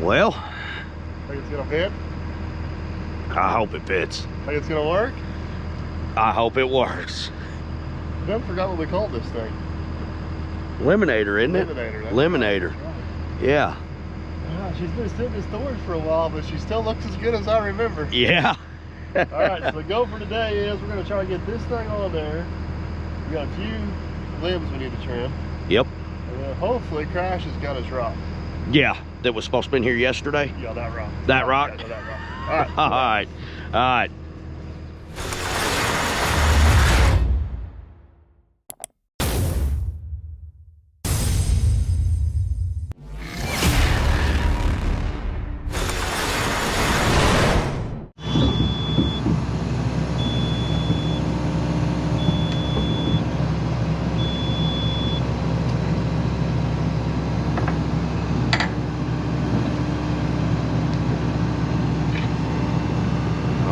Well, think it's gonna fit? I hope it fits. Think it's gonna work? I hope it works. I done forgot what we called this thing. Lemonator, isn't it? Lemonator. Lemonator. Right. Yeah. She's been sitting in storage for a while, but she still looks as good as I remember. Yeah. All right, so the goal for today is we're gonna try to get this thing on there. We got a few limbs we need to trim. Yep. And then hopefully Crash has got us rock. Yeah, that was supposed to be in here yesterday. Yeah, that rock. That rock? Yeah, that rock. All right. All right. All right.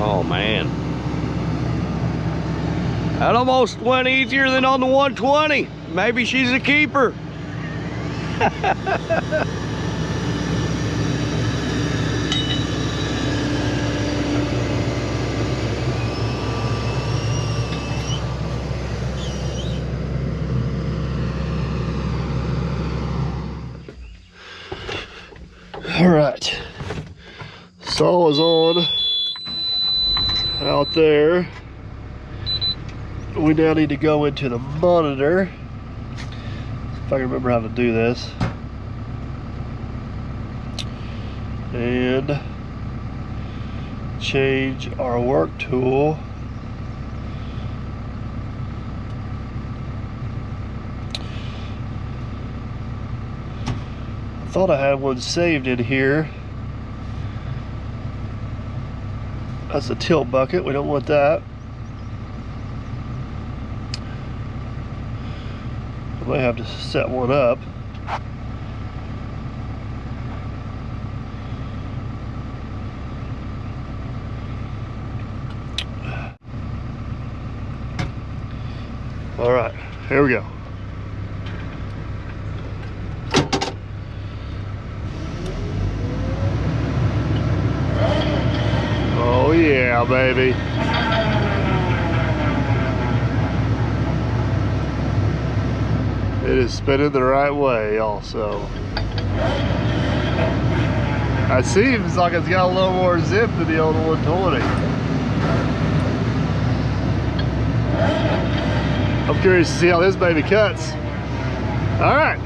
Oh man, that almost went easier than on the 120. Maybe she's a keeper. All right, saw is on out there. We now need to go into the monitor. If I can remember how to do this. And change our work tool. I thought I had one saved in here. That's a tilt bucket, we don't want that. I might have to set one up. All right, here we go. Oh yeah, baby. It is spinning the right way also. It seems like it's got a little more zip than the old 120. I'm curious to see how this baby cuts. All right.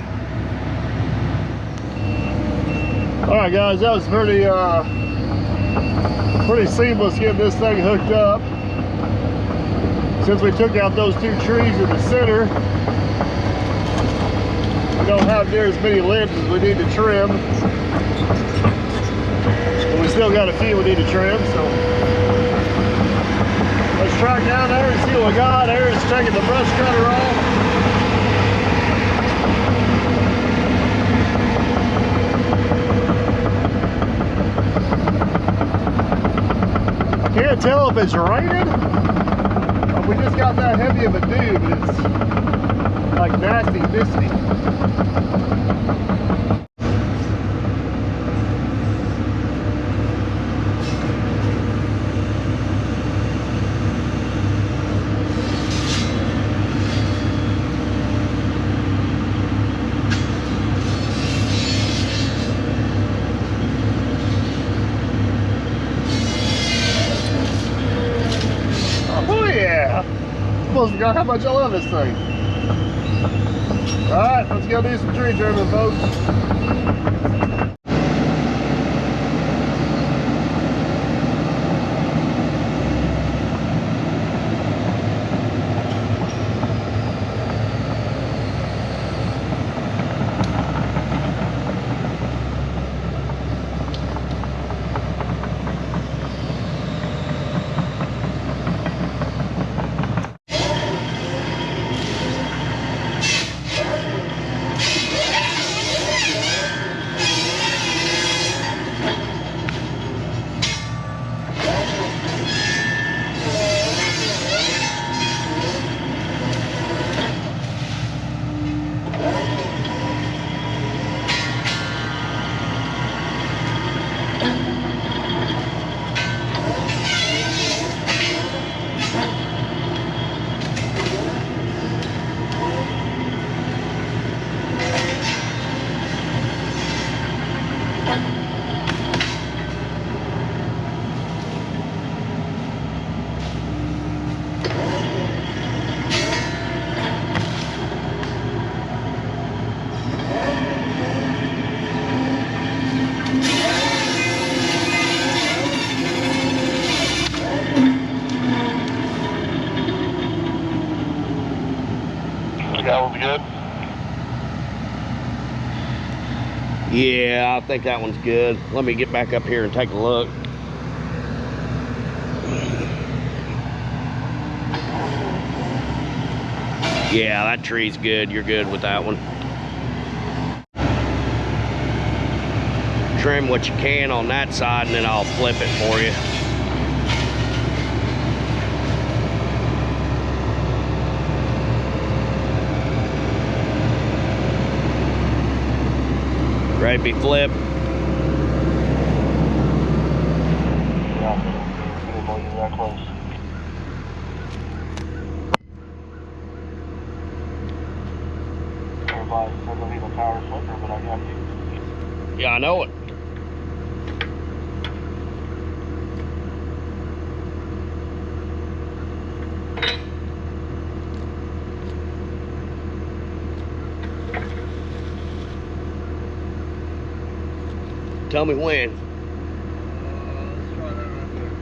All right guys, that was pretty seamless getting this thing hooked up. Since we took out those two trees in the center, we don't have near as many limbs as we need to trim. But we still got a few we need to trim, so let's track down there and see what we got. Aaron's taking the brush cutter off. Can't tell if it's raining or if we just got that heavy of a dew, but it's like nasty misty. Almost forgot how much I love this thing. Alright, let's go do some tree trimming, folks. That one's good. Yeah, I think that one's good. Let me get back up here and take a look. Yeah, that tree's good. You're good with that one. Trim what you can on that side and then I'll flip it for you. Ready to be flipped? Yeah, I didn't know you were that close. Everybody said I need a power flipper, but I got you. Yeah, I know it. Tell me when. Let's try that right there.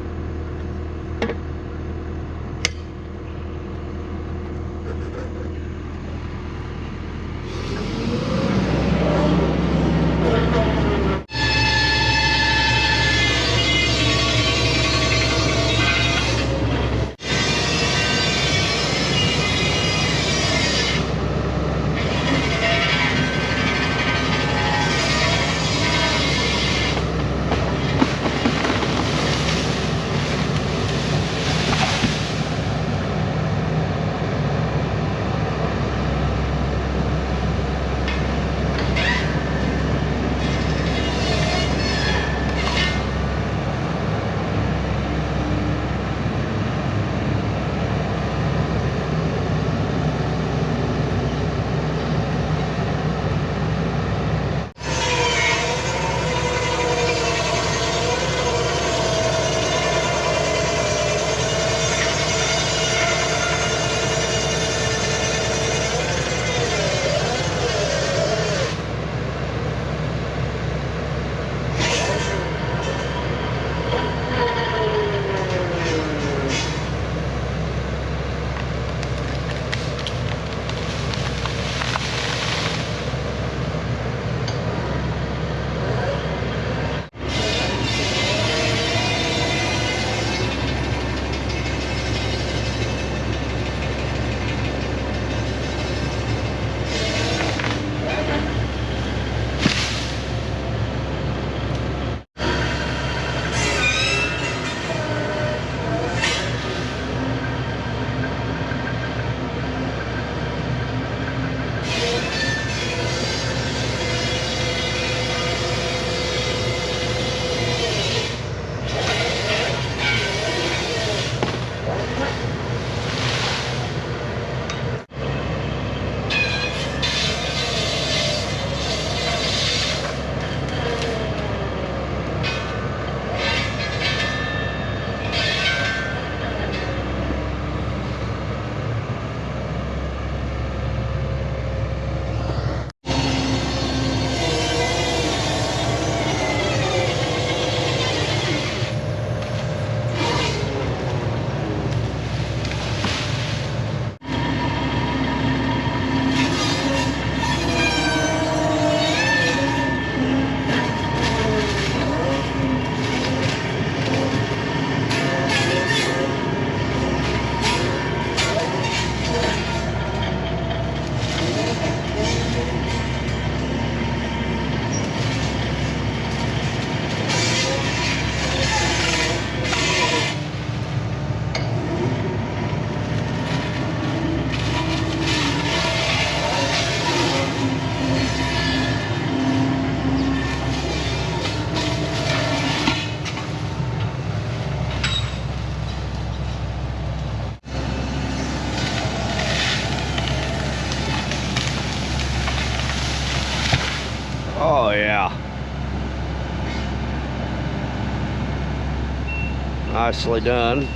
Nicely done.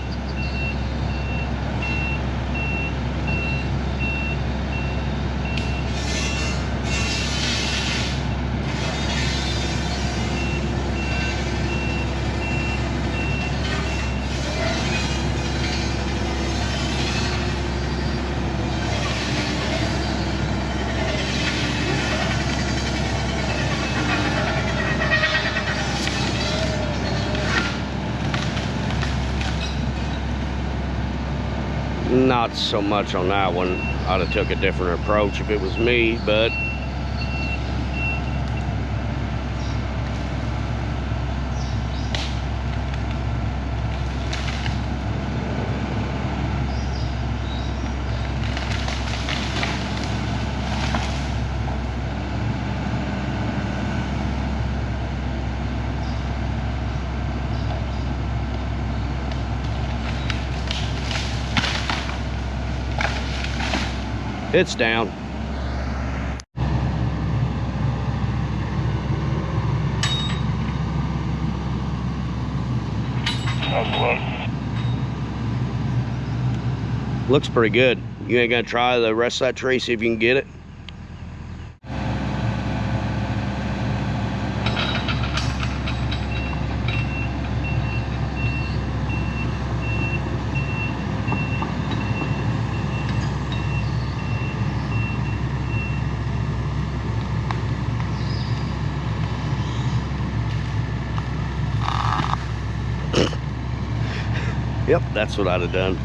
Not so much on that one. I'd have took a different approach if it was me, but it's down. Looks pretty good. You ain't gonna try the rest of that tree, see if you can get it? Yep, that's what I'd have done.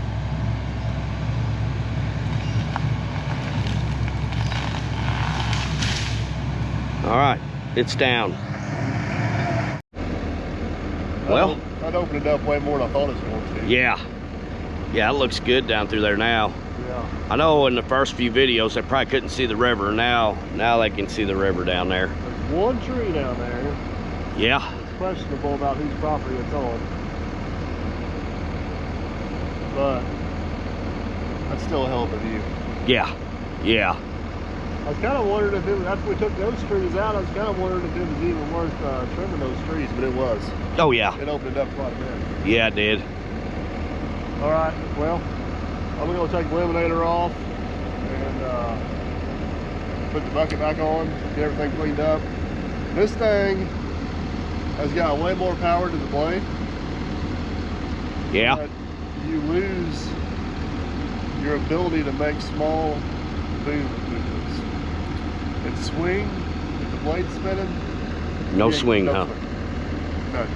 All right, it's down. Well, I'd open it up way more than I thought it was going to. Yeah, it looks good down through there now. Yeah. I know in the first few videos they probably couldn't see the river. Now they can see the river down there. There's one tree down there. Yeah. It's questionable about whose property it's on. But that's still a hell of a view. Yeah. I was kind of wondering if after we took those trees out, I was kind of wondering if it was even worth trimming those trees, but it was. Oh yeah. It opened it up quite a bit. Yeah, it did. All right, well, I'm gonna go take the Lemonator off and put the bucket back on, get everything cleaned up. This thing has got way more power to the blade. Yeah. But you lose your ability to make small boom movements. And swing, with the blade spinning. No swing, huh? Swing. No.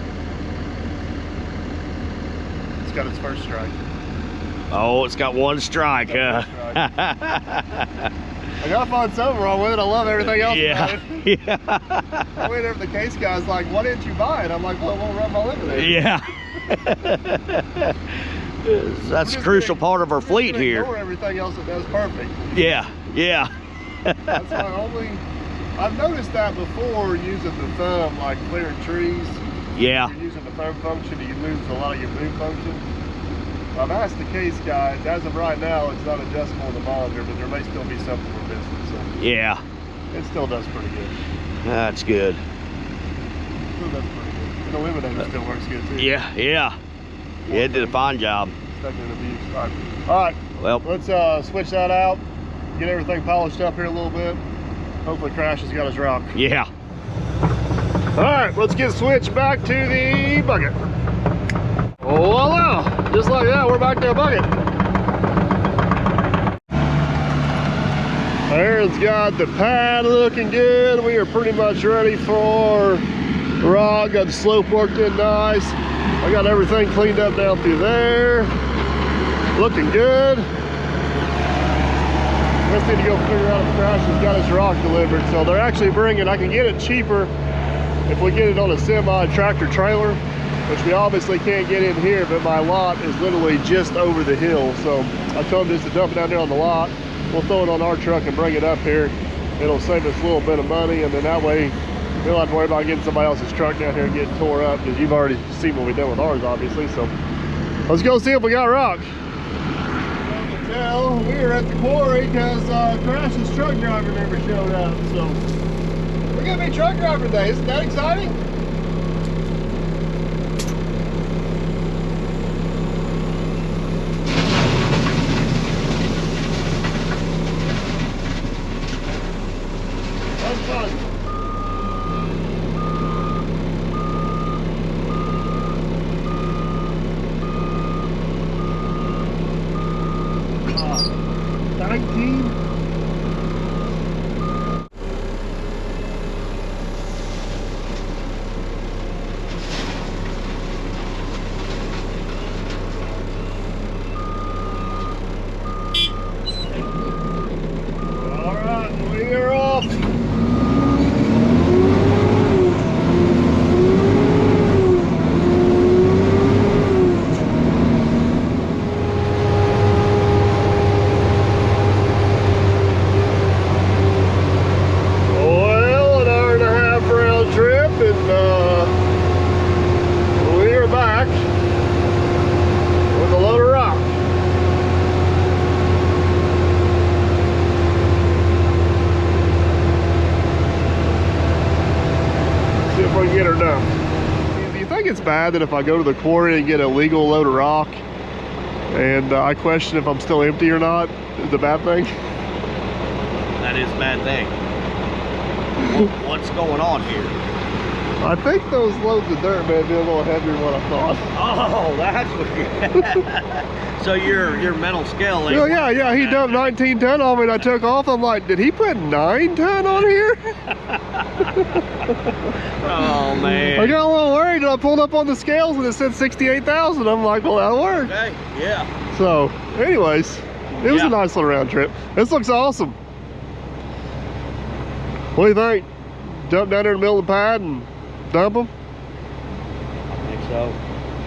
It's got its first strike. Oh, it's got one strike, huh? I gotta find something wrong with it. I love everything else about it. Yeah. I went over to the case guy's like, why didn't you buy it? I'm like, well, it won't run my Lemonator. Yeah. That's a crucial part of our fleet here. Ignore everything else that does perfect. Yeah. That's why I've noticed that before using the thumb, like clearing trees. Yeah. If you're using the thumb function, you lose a lot of your boom function. I've asked the case guy, as of right now, it's not adjustable in the monitor, but there may still be something we're missing. So Yeah. it still does pretty good. That's good. Still does pretty good. And the Lemonator still works good too. Yeah. It did a fine job. Stuck in abuse. All right. Well, Let's switch that out. Get everything polished up here a little bit. Hopefully Crash has got his rock. yeah. All right, let's get switched back to the bucket. Voila! Just like that, we're back to a bucket. Aaron's got the pad looking good. We are pretty much ready for rock. Got the slope worked in nice. I got everything cleaned up down through there. Looking good. Just need to go figure out if Crash has got his rock delivered. So they're actually bringing, I can get it cheaper if we get it on a semi-tractor trailer, which we obviously can't get in here, but my lot is literally just over the hill. So I told them just to dump it down there on the lot. We'll throw it on our truck and bring it up here. It'll save us a little bit of money, and then that way we don't have to worry about getting somebody else's truck down here and getting tore up, because you've already seen what we did with ours, obviously. So let's go see if we got rock. Well, we are at the quarry because Crash's truck driver never showed up. So we're gonna be truck driver today. Isn't that exciting? Do you think it's bad that if I go to the quarry and get a legal load of rock and I question if I'm still empty or not, is it a bad thing? That is a bad thing. What's going on here? I think those loads of dirt may be a little heavier than what I thought. Oh, that's what. So your mental scale. Yeah. He dumped 19 ton on me and I took off. I'm like, did he put 9 ton on here? Oh man. I got a little worried and I pulled up on the scales and it said 68,000. I'm like, well, that'll work. Okay. Yeah. So, anyways, it was a nice little round trip. This looks awesome. What do you think? Jump down there in the middle of the pad and dump them? I think so.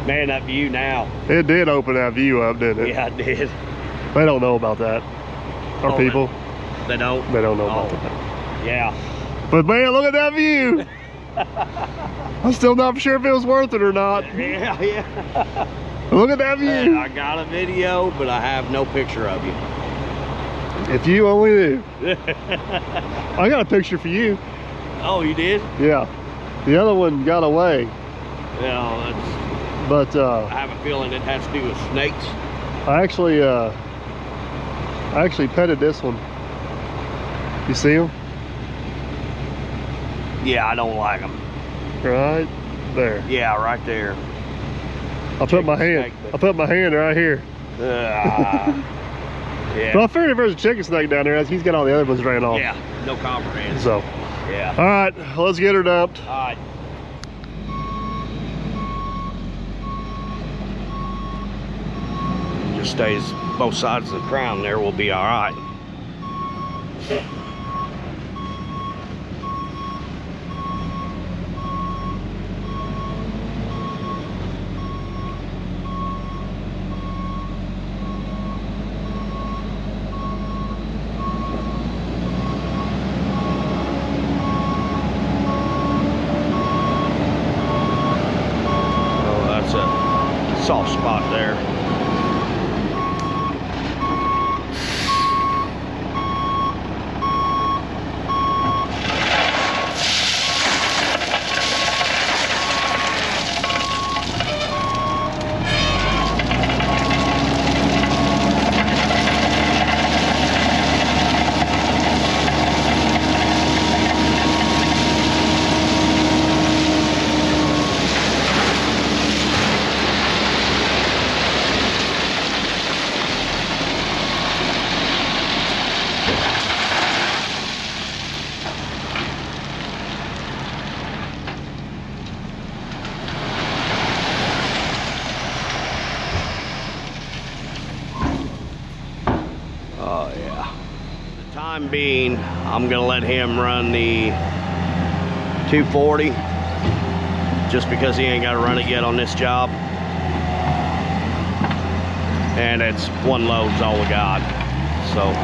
Man, that view now. It did open that view up, didn't it? Yeah, it did. They don't know about that. Our people. They don't? They don't know about that. Yeah. But man, look at that view. I'm still not sure if it was worth it or not. Yeah. Look at that view. I got a video, but I have no picture of you. If you only knew. I got a picture for you. Oh, you did? Yeah. The other one got away. Yeah, that's... But I have a feeling it has to do with snakes. I actually petted this one. You see him? Yeah, I don't like them. Right there. Yeah, right there. I put my hand right here. Yeah. But I figured if there's a chicken snake down there, he's got all the other ones ran off. Yeah, no compromise. So, yeah. all right, let's get her dumped. All right. Just stays both sides of the crown there, will be all right. Soft spot there. Oh yeah. For the time being, I'm gonna let him run the 240 just because he ain't got to run it yet on this job. And it's one load's all we got. So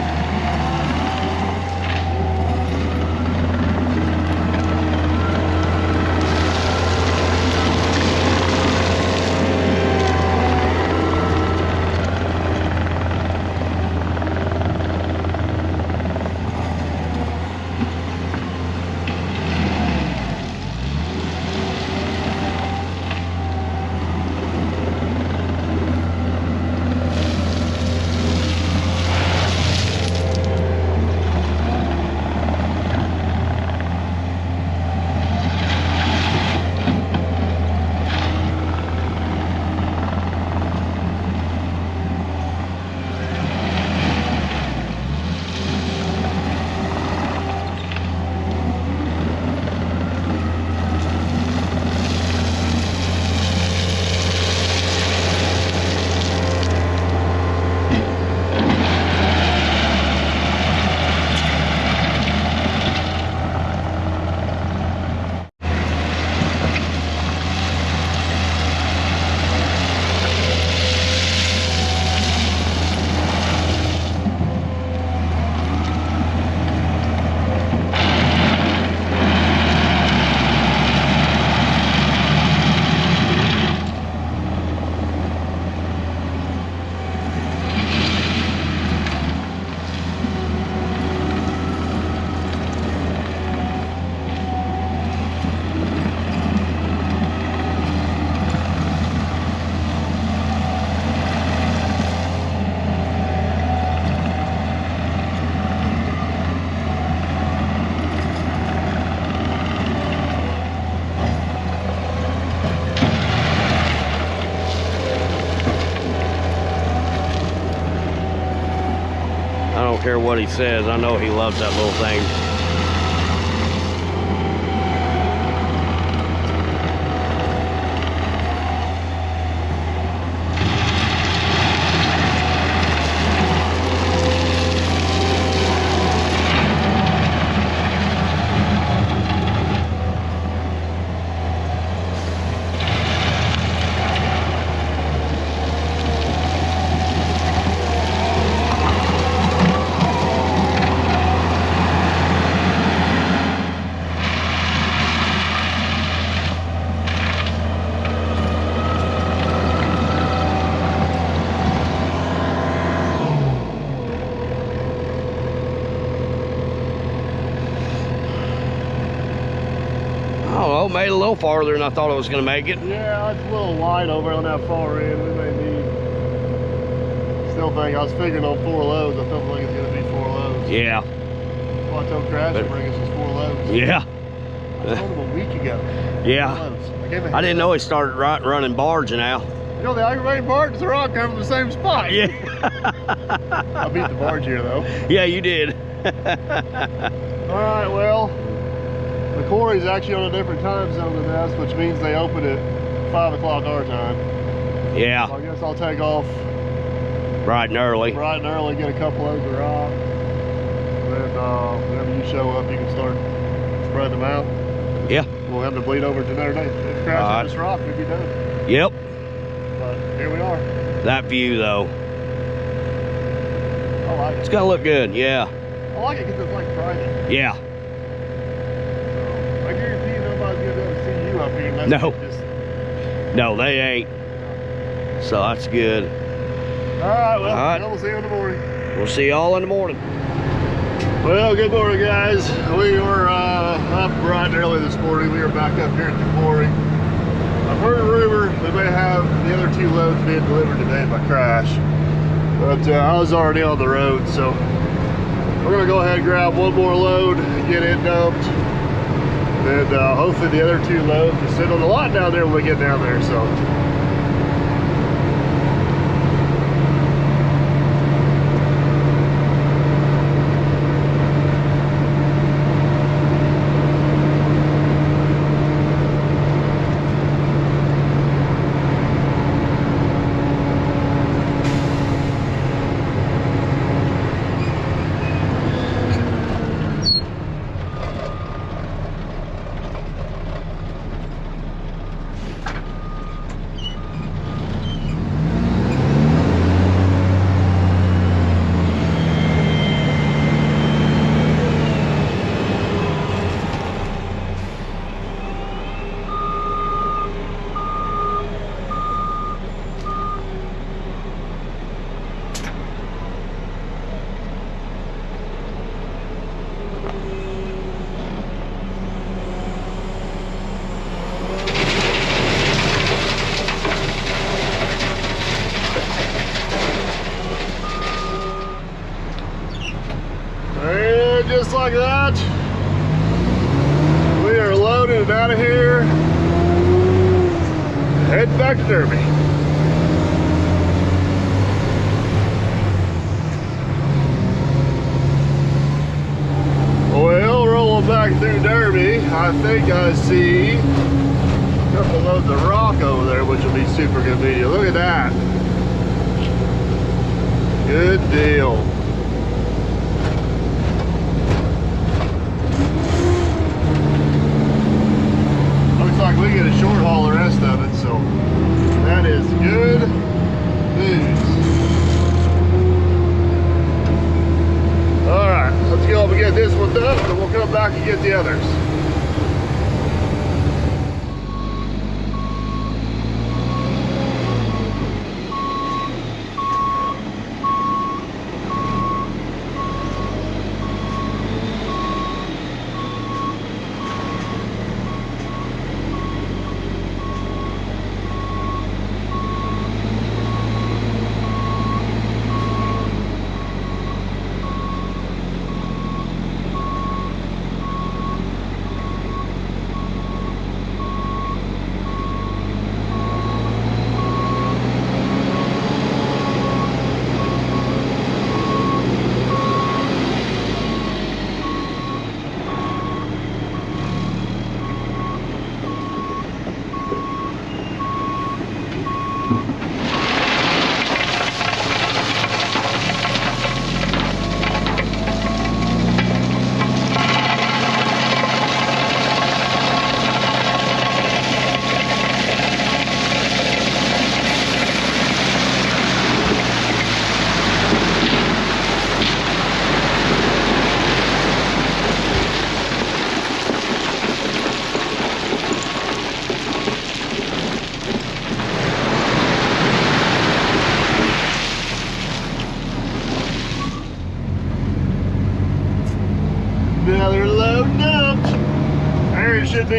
care what he says. I know he loves that little thing. Oh, made it a little farther than I thought it was going to make it. Yeah, it's a little light over on that far end. We may need. Still think I was figuring on 4 loads. I felt like it's going to be 4 loads. Yeah. Well, I told Crash to bring us just 4 loads. Yeah. I told him a week ago. Yeah. I didn't know he started running barge now. You know, the aggravating barge are all come from the same spot. Yeah. I beat the barge here, though. Yeah, you did. All right, well. The quarry's actually on a different time zone than us, which means they open at 5 o'clock our time. Yeah. So I guess I'll take off bright and early, get a couple loads of rock. Then whenever you show up, you can start spreading them out. Yeah. We'll have to bleed over to another day. If it crashes on this rock, we'd be done. Yep. But here we are. That view, though. I like it. It's gonna look good, yeah. I like it because it's like Friday. Yeah. I guarantee nobody's gonna be able to see you up here unless No. you just... No, they ain't. So that's good. All right, well, All right. we'll see you in the morning. We'll see y'all in the morning. Well, good morning, guys. We were up bright and early this morning. We were back up here at the quarry. I've heard a rumor they may have the other 2 loads being delivered today by Crash, but I was already on the road, so we're gonna go ahead and grab 1 more load and get it dumped. And hopefully the other 2 loads will sit on the lot down there when we get down there. So and just like that, we are loaded out of here, heading back to Derby. Well, rolling back through Derby, I think I see a couple loads of rock over there, which will be super convenient. Look at that. Good deal. Looks like we get a short haul the rest of it, so that is good news. All right, let's go up and get this one done, and we'll come back and get the others.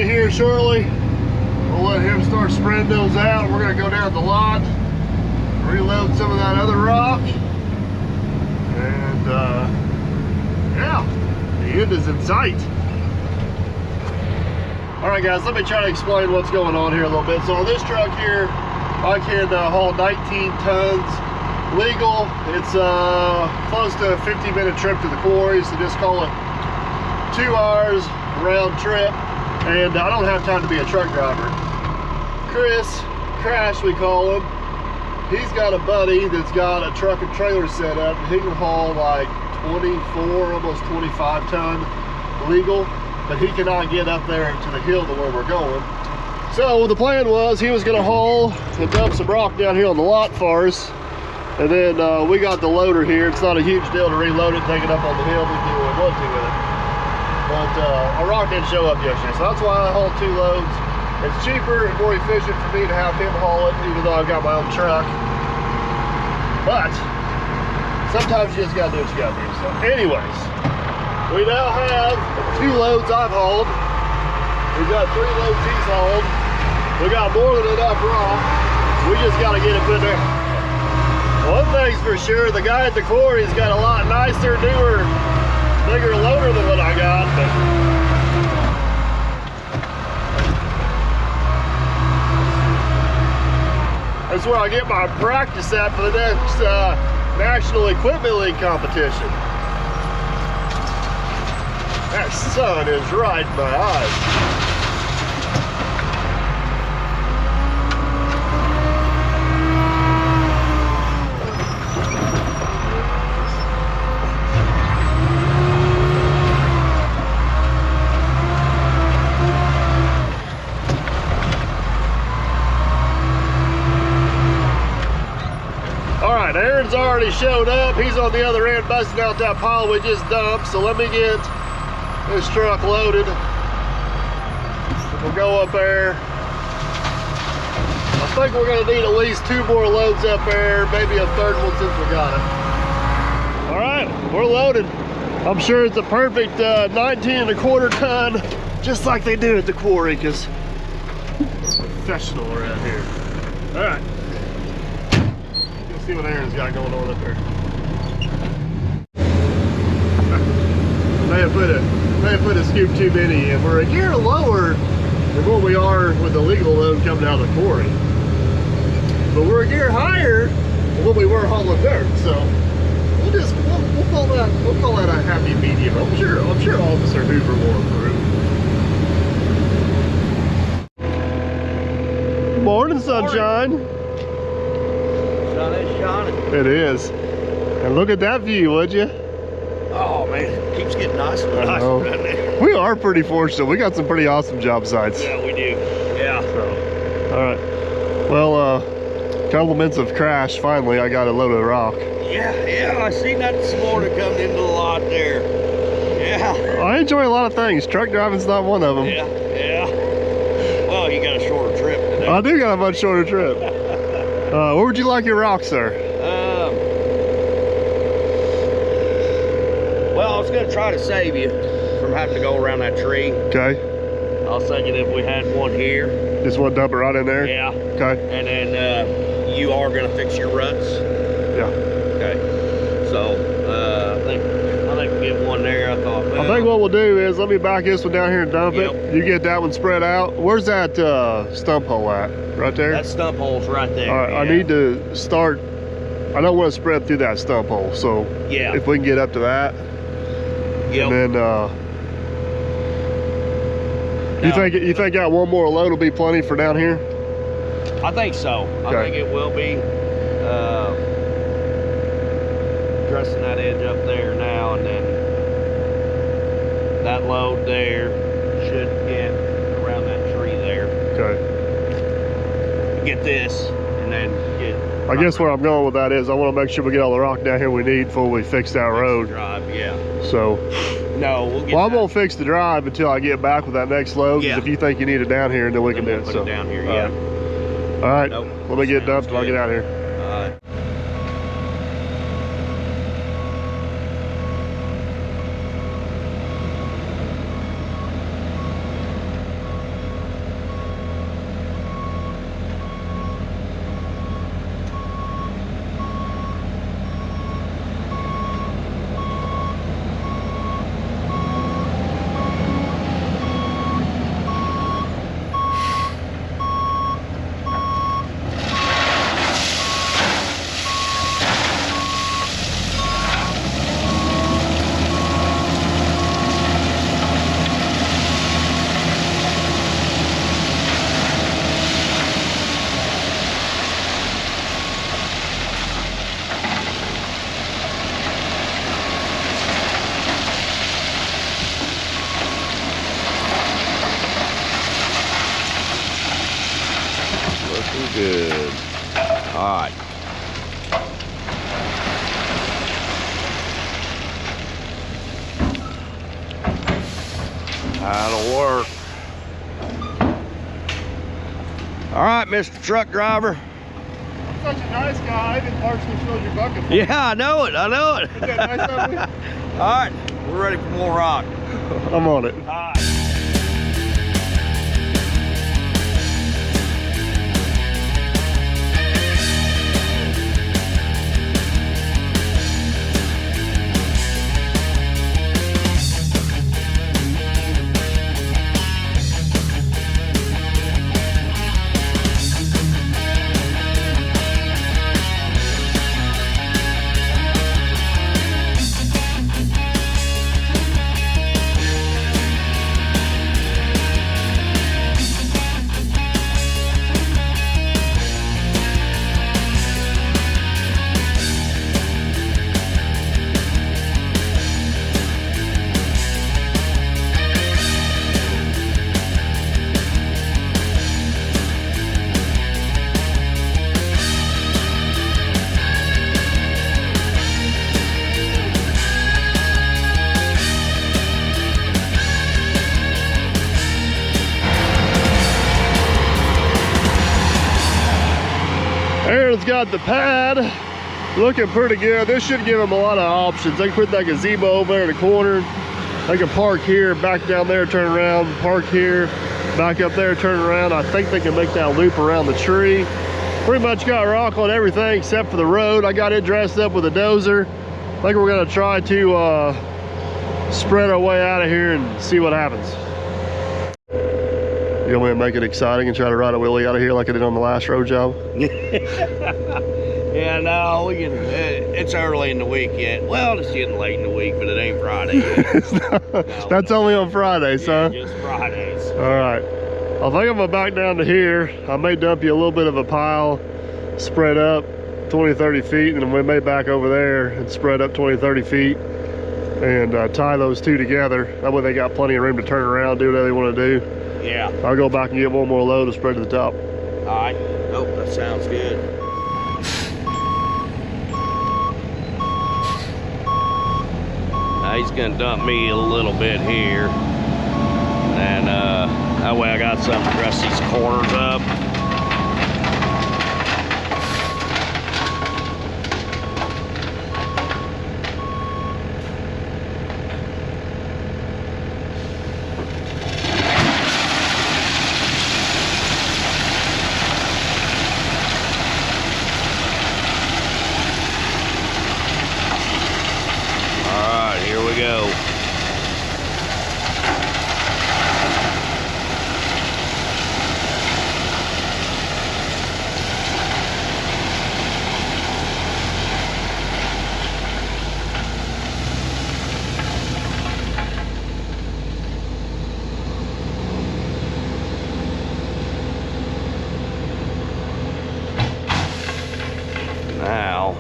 here shortly. We'll let him start spreading those out. We're gonna go down the lot, reload some of that other rock, and yeah, the end is in sight. All right, guys, let me try to explain what's going on here a little bit. So on this truck here, I can haul 19 tons legal. It's close to a 50-minute trip to the quarry, so just call it 2 hours round trip. And I don't have time to be a truck driver. Chris, Crash we call him, he's got a buddy that's got a truck and trailer set up. He can haul like 24, almost 25 ton legal, but he cannot get up there to the hill to where we're going. So the plan was he was gonna haul and dump some rock down here on the lot for us. And then we got the loader here. It's not a huge deal to reload it and take it up on the hill. We can do what we want to with it. But our rock didn't show up yesterday, so that's why I hauled 2 loads. It's cheaper and more efficient for me to have him haul it, even though I've got my own truck. But sometimes you just gotta do what you gotta do. So anyways, we now have 2 loads I've hauled. We've got 3 loads he's hauled. We got more than enough rock. We just gotta get it put there. One thing's for sure, the guy at the quarry's got a lot nicer, newer, bigger loader than what I got. But that's where I get my practice at for the next National Equipment League competition. That sun is right in my eyes. Aaron's already showed up. He's on the other end busting out that pile we just dumped. So let me get this truck loaded. We'll go up there. I think we're gonna need at least 2 more loads up there, maybe a 3rd one since we got it. All right, we're loaded. I'm sure it's a perfect 19¼ ton, just like they do at the quarry, because we're professional around here. All right. See what Aaron's got going on up there. They have put a scoop too many in. We're a gear lower than what we are with the legal load coming out of the quarry. But we're a gear higher than what we were hauling dirt. So we'll call that a happy medium. I'm sure Officer Hoover will approve. Morning, sunshine. Sun is shining. It is. And look at that view, would you? Oh man, it keeps getting nicer and nicer right there. We are pretty fortunate. We got some pretty awesome job sites. Yeah, we do. Yeah. So, all right. Well, compliments of Crash. Finally, I got a load of rock. Yeah, I seen that this morning coming into the lot there. Yeah. I enjoy a lot of things. Truck driving's not one of them. Yeah. Well, you got a shorter trip today. I do got a much shorter trip. Where would you like your rock, sir? Well, I was going to try to save you from having to go around that tree. Okay. I was thinking if we had one here. Just want to dump it right in there? Yeah. Okay. And then you are going to fix your ruts. Yeah. Okay. So I think we'll get one there. I thought. Well, I think what we'll do is let me back this one down here and dump it. You get that one spread out. Where's that stump hole at? Right there? That stump hole's right there. All right. Yeah. I need to start. I don't want to spread through that stump hole. So yeah, if we can get up to that. Yep. And then you think that one more load will be plenty for down here? I think so. Okay. I think it will be. Dressing that edge up there now, and then that load there should get around that tree there. Okay. Get this, and then get. I guess where I'm going with that is I want to make sure we get all the rock down here we need before we fix that road. Drive, yeah. So. No, we'll get. Well, I'm gonna fix the drive until I get back with that next load. Yeah. If you think you need it down here, then we can do it. Put it down here, yeah. All right. Nope. Let me get dumped and I'll get out of here. All right. Looking good. All right. That'll work. All right, Mr. Truck Driver. Such a nice guy. I even partially filled your bucket. Yeah, I know it. I know it. Isn't that nice of me? All right, we're ready for more rock. I'm on it. All right. Aaron's got the pad looking pretty good. This should give them a lot of options. They can put that gazebo over there in the corner. They can park here, back down there, turn around, park here, back up there, turn around. I think they can make that loop around the tree. Pretty much got rock on everything except for the road. I got it dressed up with a dozer. I think we're gonna try to spread our way out of here and see what happens. You want me to make it exciting and try to ride a wheelie out of here like I did on the last road job? Yeah, no, we can. It's early in the week yet. Well, it's getting late in the week, but it ain't Friday yet. No. That's only on Fridays, Yeah, huh? just Fridays. All right. I think I'm gonna back down to here. I may dump you a little bit of a pile, spread up 20, 30 feet, and then we may back over there and spread up 20, 30 feet and tie those two together. That way they got plenty of room to turn around, do whatever they want to do. Yeah. I'll go back and get one more load and spread to the top. All right. Oh, that sounds good. Now he's gonna dump me a little bit here, and that way I got something to dress these corners up. Go. Now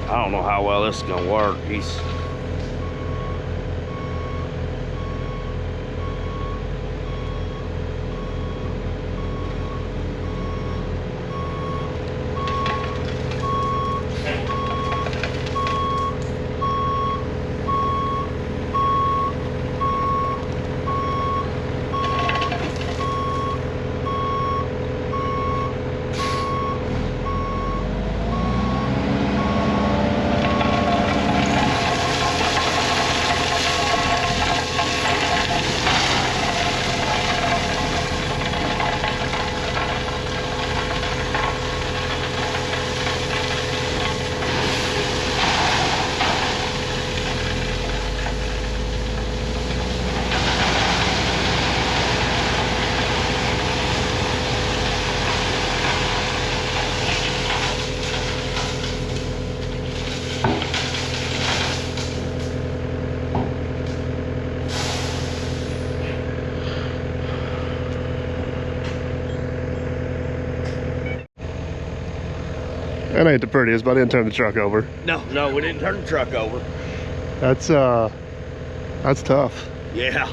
I don't know how well this is gonna work. That ain't the prettiest, but I didn't turn the truck over. No, we didn't turn the truck over. That's tough. Yeah.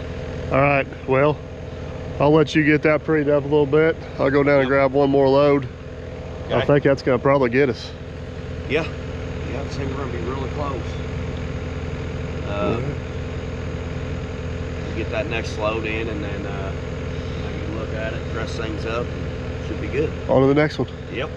All right, well, I'll let you get that prettied up a little bit. I'll go down and grab one more load. Okay. I think that's gonna probably get us. Yeah, I think we're gonna be really close. Get that next load in, and then maybe look at it, dress things up, should be good. On to the next one. Yep.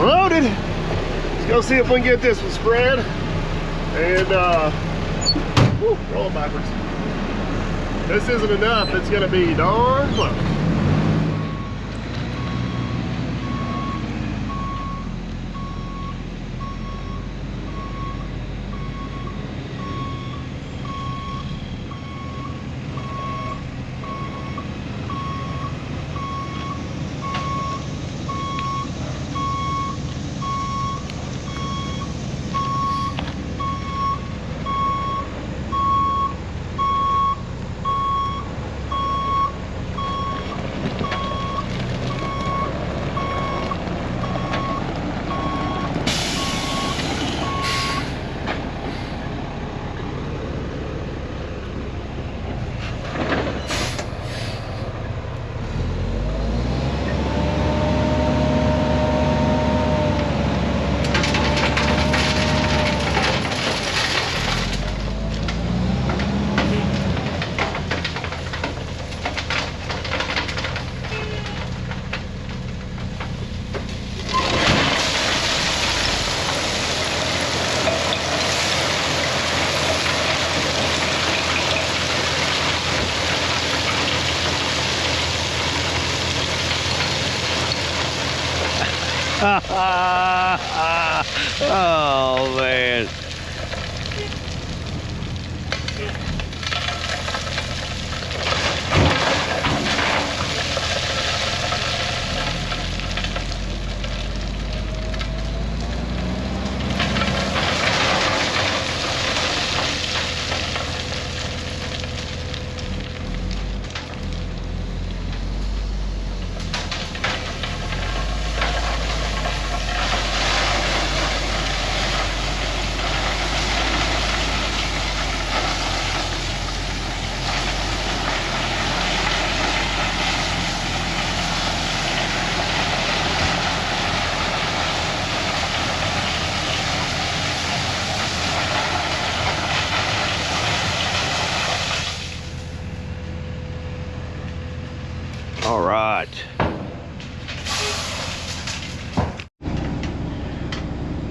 Loaded. Let's go see if we can get this one spread. And roll it backwards. This isn't enough. It's gonna be darn close. Oh man. All right.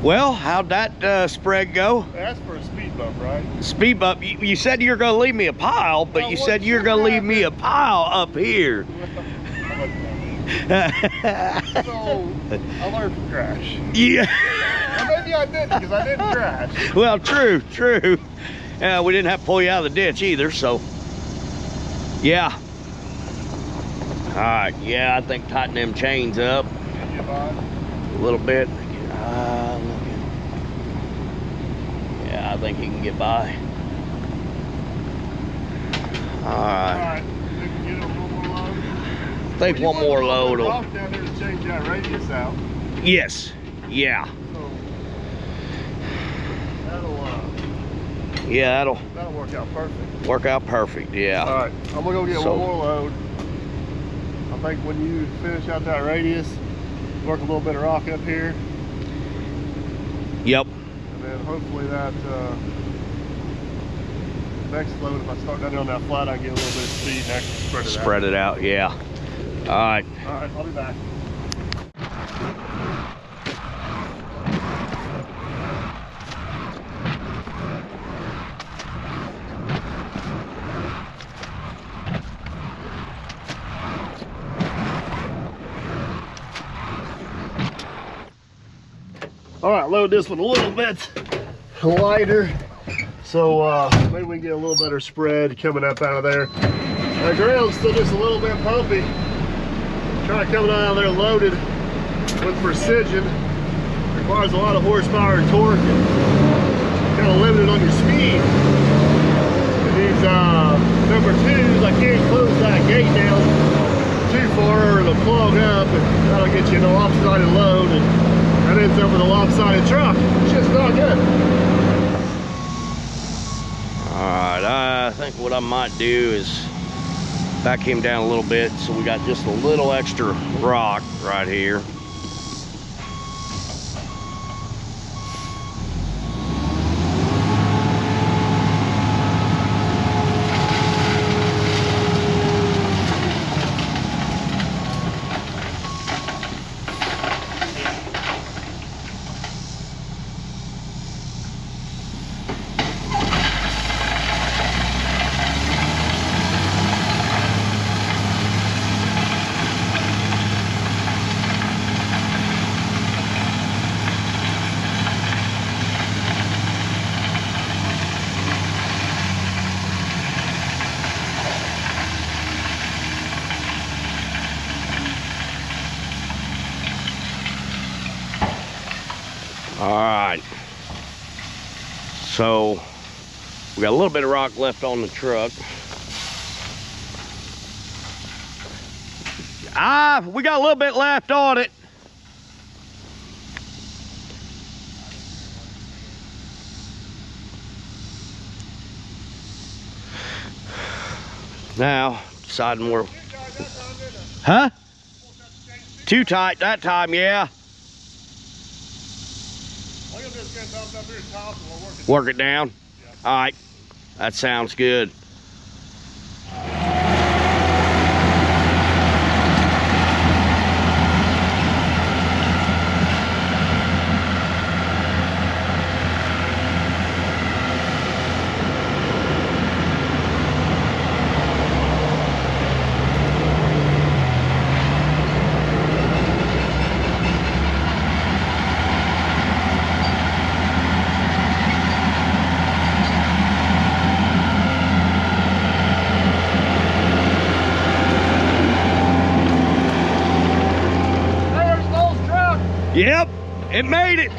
Well, how'd that spread go? That's for a speed bump, right? Speed bump. You said you were going to leave me a pile, but Well, you what said you were should going to leave happen- me a pile up here. So, I learned from crash. Yeah. Well, maybe I didn't, because I didn't crash. Well, true. We didn't have to pull you out of the ditch either, so. Yeah. All right. Yeah, I think tighten them chains up Can you buy? a little bit. Yeah, I think he can get by. All right. Alright, we can get him one more load. I think one more load will. Rock down there to change that radius out. Yes. Yeah. So that'll Yeah, that'll work out perfect. work out perfect. Yeah. Alright, I'm gonna go get So- one more load. think when you finish out that radius, work a little bit of rock up here. Yep. And then hopefully that next load, if I start down on that flat, I can get a little bit of speed and actually spread it out. Spread it out, yeah. All right. All right, I'll be back. All right, load this one a little bit lighter, so maybe we can get a little better spread coming up out of there. The ground's still just a little bit bumpy. Trying to come out of there loaded with precision requires a lot of horsepower and torque, and kind of limited on your speed. And these number 2s, I can't close that gate down too far or it'll clog up, and that'll get you in a lopsided load, and that ends up with a lopsided truck. It's just not good. All right, I think what I might do is back him down a little bit so we got just a little extra rock right here. All right, so we got a little bit of rock left on the truck. We got a little bit left on it. Now, deciding where, huh? Too tight that time, yeah. Work it down? Yeah. All right, that sounds good. Yep, it made it.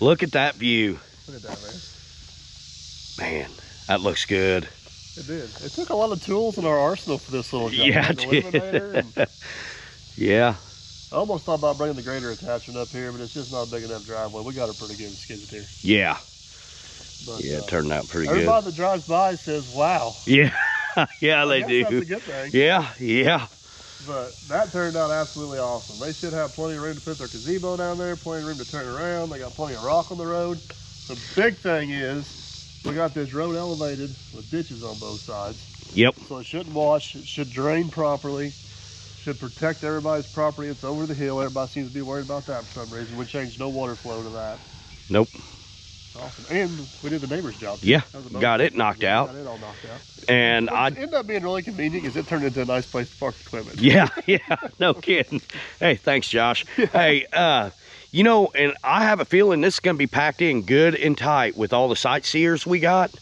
Look at that view. Look at that, Man, that looks good. It did. It took a lot of tools in our arsenal for this little job. Yeah, the it did. Lemonator and Yeah. I almost thought about bringing the grader attachment up here, but it's just not a big enough driveway. We got it pretty good skidded here. Yeah. But, Yeah, it turned out pretty everybody good. that drives by says, wow. Yeah. Yeah, they do. That's a good thing. Yeah, yeah. But that turned out absolutely awesome. They should have plenty of room to put their gazebo down there, plenty of room to turn around. They got plenty of rock on the road. The big thing is we got this road elevated with ditches on both sides. Yep. So it shouldn't wash, it should drain properly, should protect everybody's property. It's over the hill. Everybody seems to be worried about that for some reason. We changed no water flow to that. Nope. Awesome. And we did the neighbor's job. Yeah, got it knocked out. Got it all knocked out. And It ended up being really convenient because it turned into a nice place to park equipment. Yeah, yeah, no kidding. Hey, thanks, Josh. Hey, you know, and I have a feeling this is going to be packed in good and tight with all the sightseers we got.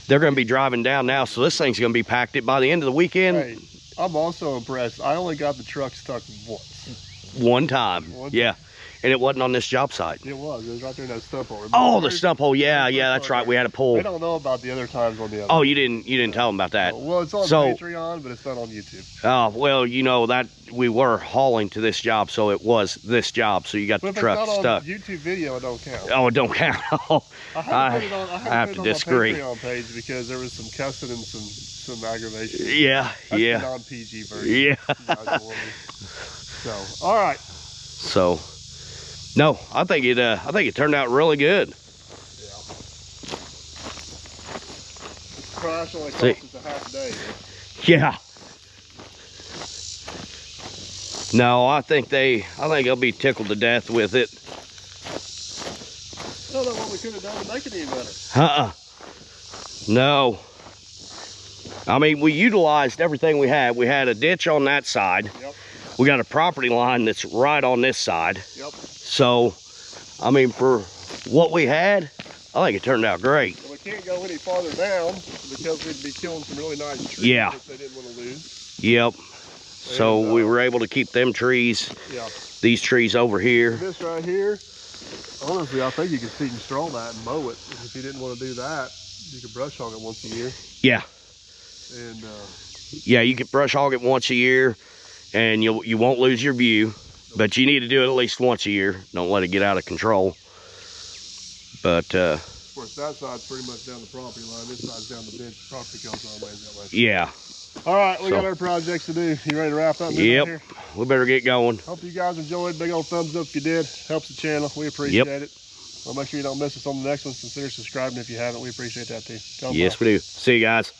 They're going to be driving down now, so this thing's going to be packed in by the end of the weekend. Hey, I'm also impressed. I only got the truck stuck once. One time. Yeah. And it wasn't on this job site. It was right there in that stump hole. Oh, the stump hole. Yeah, yeah, that's right. We had a pull. They don't know about the other times on the other. Oh, you didn't tell them about that. Well, it's on Patreon, but it's not on YouTube. Oh, well, you know that we were hauling to this job, so it was this job. So you got the truck stuck. If it's not on YouTube video, it don't count. Oh, it don't count. I have to disagree. On my Patreon page because there was some cussing and some aggravation. Yeah, That's yeah. the non-PG version. Yeah. So, all right. So, no, I think it turned out really good. Yeah. This crash only cost us a half a day. Yeah. No, I think they'll be tickled to death with it. I don't know what we could have done to make it any better. No. I mean, we utilized everything we had. We had a ditch on that side. Yep. We got a property line that's right on this side. Yep. So, I mean, for what we had, I think it turned out great. Well, we can't go any farther down because we'd be killing some really nice trees Yeah. that they didn't want to lose. Yep. So we were able to keep them trees, these trees over here. This right here, honestly, I think you could seed and straw that and mow it. If you didn't want to do that, you could brush hog it once a year. Yeah. And yeah, you could brush hog it once a year, and you won't lose your view, but you need to do it at least once a year. Don't let it get out of control. But of course, that side's pretty much down the property line. This side's down the bench. Property goes all the way that way. yeah. All right, we got our projects to do. You ready to wrap up? Yep. We better get going. Hope you guys enjoyed. Big old thumbs up if you did. Helps the channel. We appreciate it. Well, make sure you don't miss us on the next one. Consider subscribing if you haven't. We appreciate that too. Yes, we do. See you guys.